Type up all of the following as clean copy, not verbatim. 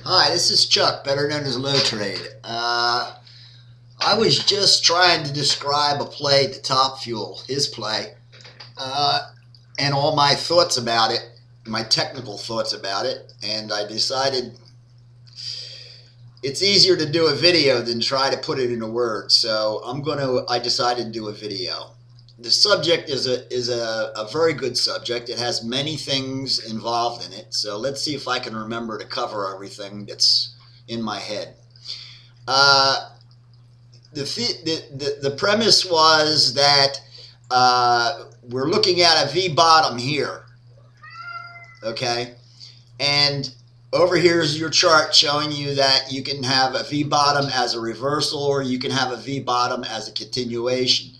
Hi, this is Chuck, better known as Low Trade. I was just trying to describe a play to Top Fuel, his play, and all my thoughts about it, my technical thoughts about it, and I decided it's easier to do a video than try to put it into words. So I decided to do a video. The subject is a very good subject. It has many things involved in it. So let's see if I can remember to cover everything that's in my head. Uh, the premise was that we're looking at a V bottom here, okay? And over here is your chart showing you that you can have a V bottom as a reversal or you can have a V bottom as a continuation.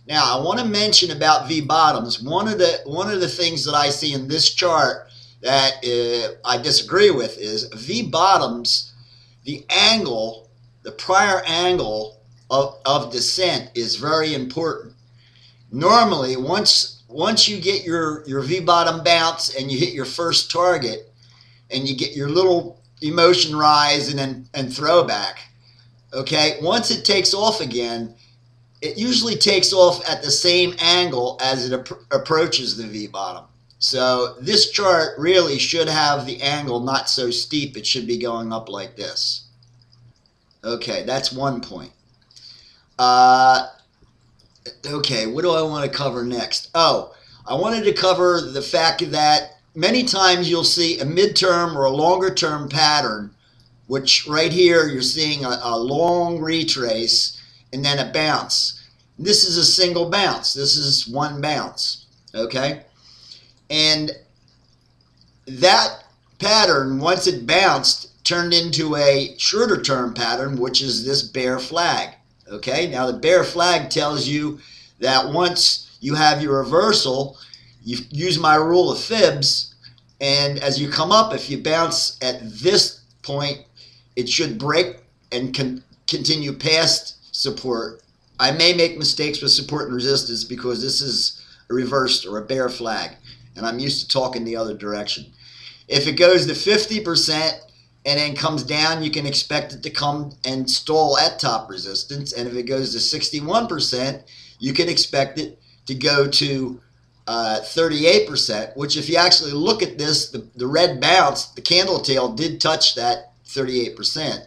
Now, I want to mention about V bottoms. One of the things that I see in this chart that I disagree with is V bottoms, the angle, the prior angle of descent is very important. Normally, once you get your V bottom bounce and you hit your first target and you get your little emotion rise and throwback, okay, once it takes off again, it usually takes off at the same angle as it approaches the V bottom. So this chart really should have the angle not so steep. It should be going up like this. Okay, that's one point. Okay, what do I want to cover next? Oh, I wanted to cover the fact that many times you'll see a midterm or a longer term pattern, which right here you're seeing a long retrace and then a bounce. This is a single bounce. This is one bounce, okay? And that pattern, once it bounced, turned into a shorter term pattern, which is this bear flag. Okay, now the bear flag tells you that once you have your reversal, you use my rule of fibs, and as you come up, if you bounce at this point, it should break and continue past support. I may make mistakes with support and resistance because this is a reversed or a bear flag, and I'm used to talking the other direction. If it goes to 50%, and then comes down, you can expect it to come and stall at top resistance. And if it goes to 61%, you can expect it to go to 38%, which if you actually look at this, the red bounce, the candle tail did touch that 38%.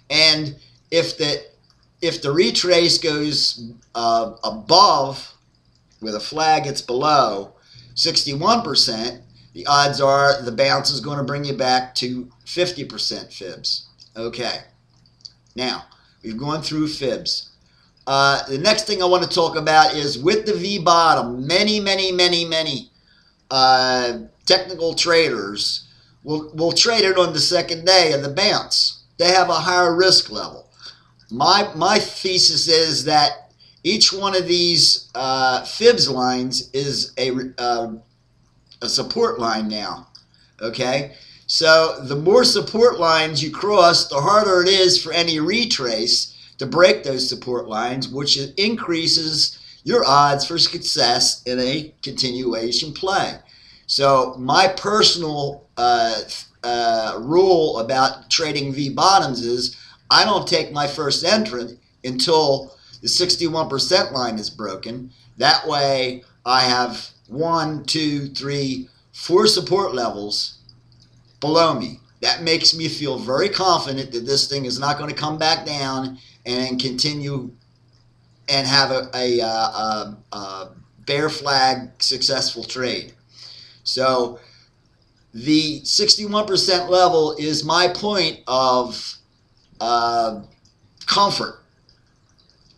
And if the retrace goes above, with a flag it's below 61%, the odds are the bounce is going to bring you back to 50% fibs. Okay, now we've gone through fibs. The next thing I want to talk about is with the V bottom, many technical traders will trade it on the second day of the bounce. They have a higher risk level. My thesis is that each one of these fibs lines is a support line now, okay? So the more support lines you cross, the harder it is for any retrace to break those support lines, which increases your odds for success in a continuation play. So my personal rule about trading V bottoms is I don't take my first entrant until the 61% line is broken. That way I have 1, 2, 3, 4 support levels below me. That makes me feel very confident that this thing is not going to come back down and continue and have a bear flag successful trade. So the 61% level is my point of comfort.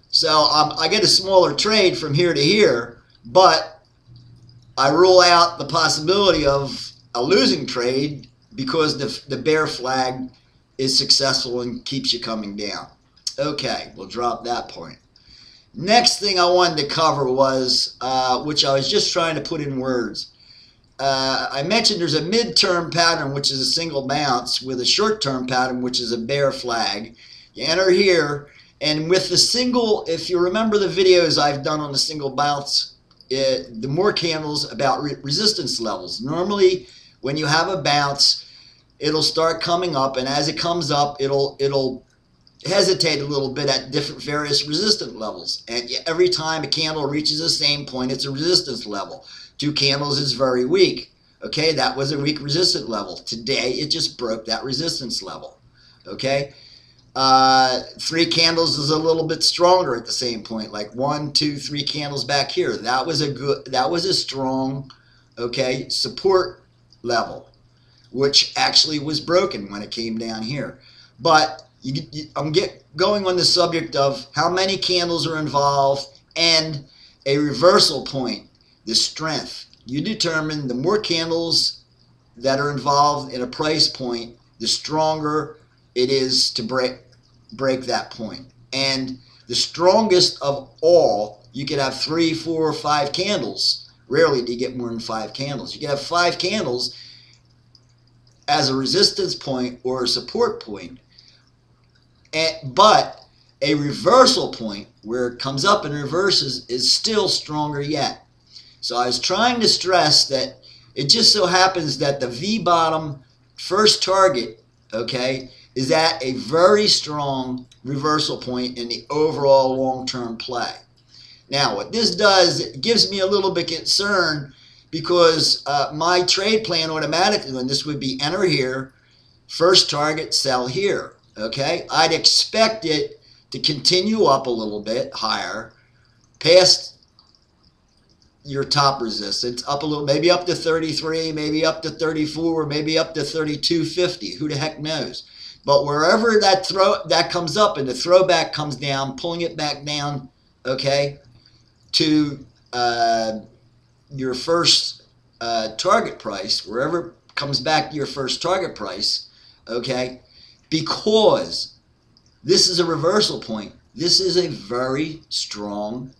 So I get a smaller trade from here to here, but I rule out the possibility of a losing trade because the bear flag is successful and keeps you coming down. Okay, we'll drop that point. Next thing I wanted to cover was, which I was just trying to put in words. I mentioned there's a midterm pattern, which is a single bounce, with a short-term pattern, which is a bear flag. You enter here, and with the single, if you remember the videos I've done on the single bounce, the more candles about resistance levels. Normally, when you have a bounce, it'll start coming up, and as it comes up, it'll hesitate a little bit at different various resistance levels. And every time a candle reaches the same point, it's a resistance level. 2 candles is very weak. Okay, that was a weak resistance level. Today, it just broke that resistance level. Okay, 3 candles is a little bit stronger at the same point, like 1, 2, 3 candles back here. That was a strong, okay, support level, which actually was broken when it came down here. But I'm going on the subject of how many candles are involved and a reversal point, the strength. You determine the more candles that are involved in a price point, the stronger it is to break that point. And the strongest of all, you could have 3, 4, or 5 candles. Rarely do you get more than 5 candles. You can have 5 candles as a resistance point or a support point. But a reversal point where it comes up and reverses is still stronger yet. So I was trying to stress that it just so happens that the V-bottom first target, okay, is at a very strong reversal point in the overall long-term play. Now, what this does, it gives me a little bit concerned because my trade plan automatically, and this would be enter here, first target, sell here. Okay, I'd expect it to continue up a little bit higher, past your top resistance, up a little, maybe up to 33, maybe up to 34, maybe up to 32.50. Who the heck knows? But wherever that comes up and the throwback comes down, pulling it back down, okay, to your first target price, wherever it comes back to your first target price, okay, because this is a reversal point. This is a very strong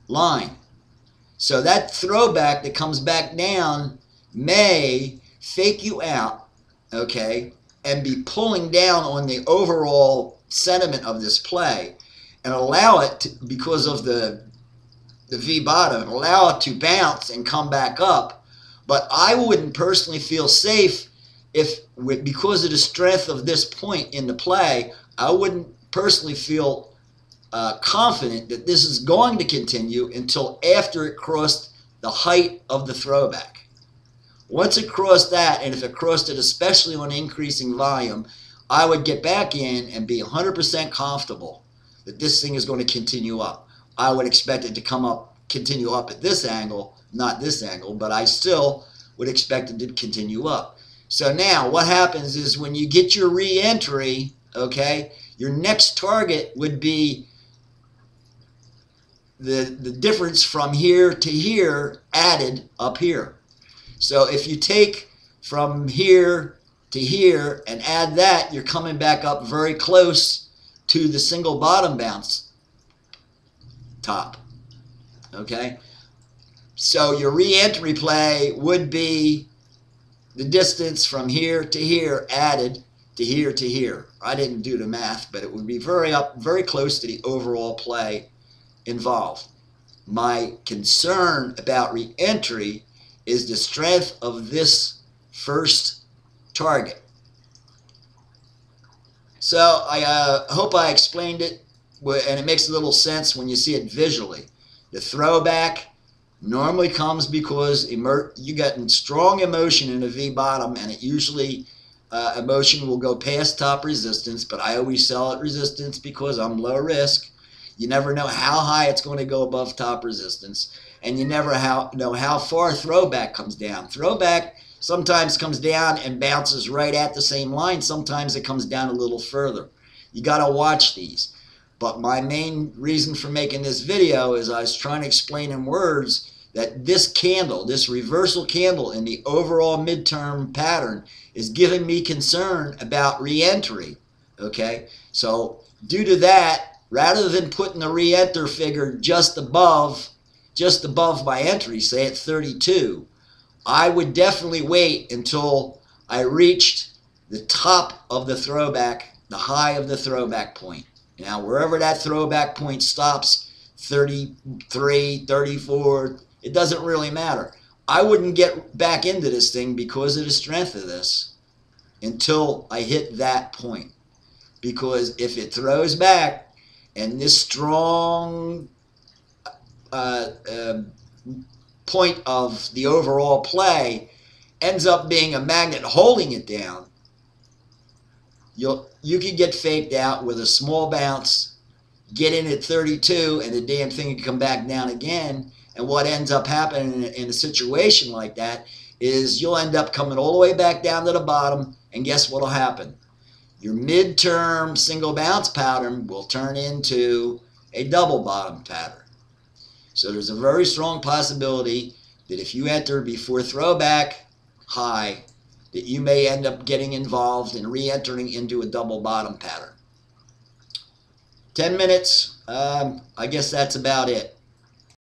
line. So that throwback that comes back down may fake you out, okay, and be pulling down on the overall sentiment of this play and allow it to, because of the V-bottom, allow it to bounce and come back up. But I wouldn't personally feel safe if, because of the strength of this point in the play, I wouldn't personally feel confident that this is going to continue until after it crossed the height of the throwback. Once it crossed that, and if it crossed it especially on increasing volume, I would get back in and be 100% comfortable that this thing is going to continue up. I would expect it to continue up at this angle, not this angle, but I still would expect it to continue up. So now what happens is when you get your re-entry, okay, your next target would be the difference from here to here added up here. So if you take from here to here and add that, you're coming back up very close to the single bottom bounce top. Okay? So your re-entry play would be the distance from here to here added to here to here. I didn't do the math, but it would be very close to the overall play involved. My concern about re-entry is the strength of this first target. So I hope I explained it, and it makes a little sense when you see it visually. The throwback normally comes because you get strong emotion in a V-bottom, and it usually emotion will go past top resistance, but I always sell at resistance because I'm low risk. You never know how high it's going to go above top resistance, and you never know how far throwback comes down. Throwback sometimes comes down and bounces right at the same line. Sometimes it comes down a little further. You got to watch these. But my main reason for making this video is I was trying to explain in words that this candle, this reversal candle in the overall midterm pattern is giving me concern about re-entry. Okay, so due to that, rather than putting the re-enter figure just above my entry, say at 32, I would definitely wait until I reached the top of the throwback, the high of the throwback point. Now, wherever that throwback point stops, 33, 34, it doesn't really matter. I wouldn't get back into this thing because of the strength of this. until I hit that point. Because if it throws back and this strong point of the overall play ends up being a magnet holding it down, you can get faked out with a small bounce, get in at 32, and the damn thing can come back down again. And what ends up happening in a situation like that is you'll end up coming all the way back down to the bottom, and guess what will happen? Your midterm single bounce pattern will turn into a double bottom pattern. So there's a very strong possibility that if you enter before throwback high, that you may end up getting involved in re-entering into a double bottom pattern. 10 minutes, I guess that's about it.